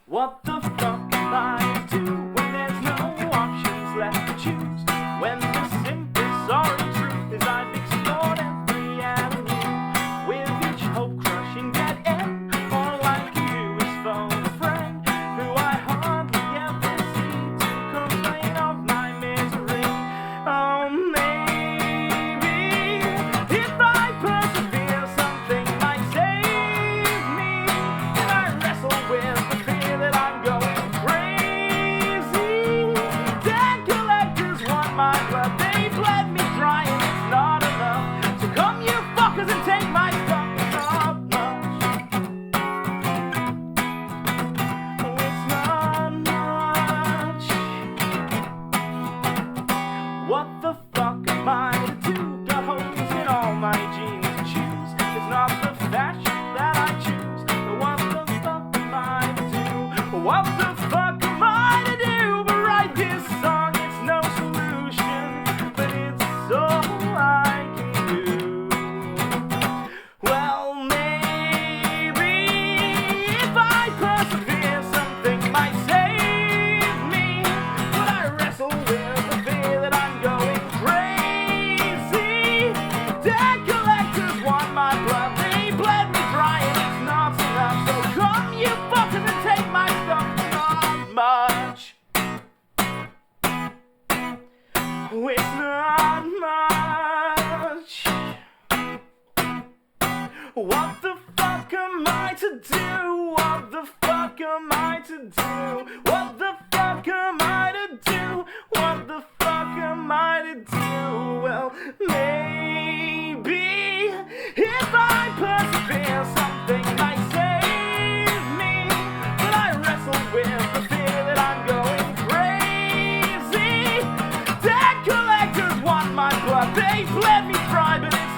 What the fuck am I to do when there's no options left to choose? When the simple sorry truth is I've explored every avenue. With each hope-crushing dead end, all I can do is phone a friend who I hardly ever see to complain of my misery. Oh, maybe if I persevere, something might save me. And I wrestle with the fear that I'm going crazy. Debt collectors want my blood, they bled me dry, and it's not enough. So come you fuckers and take my stuff. It's not much. Oh, it's not much. What the fuck am I to do? Got holes in all my jeans and shoes. It's not the fashion that I choose. But what the fuck am I to do? What the fuck am I to do? But write this song, it's no solution, but it's all I can do. Well, maybe if I persevere, something might save me. But I wrestle with the fear that I'm going crazy. Debt collectors want my blood, they bled me dry, and it's not enough. So come you fuckers and take my stuff. Not much. Oh, it's not much. What the fuck am I to do? What the fuck am I to do? What the fuck am I to do? What the fuck am I to do? Well, maybe if I persevere, something might save me. But I wrestle with the fear that I'm going crazy. Debt collectors want my blood, they bled me dry, but it's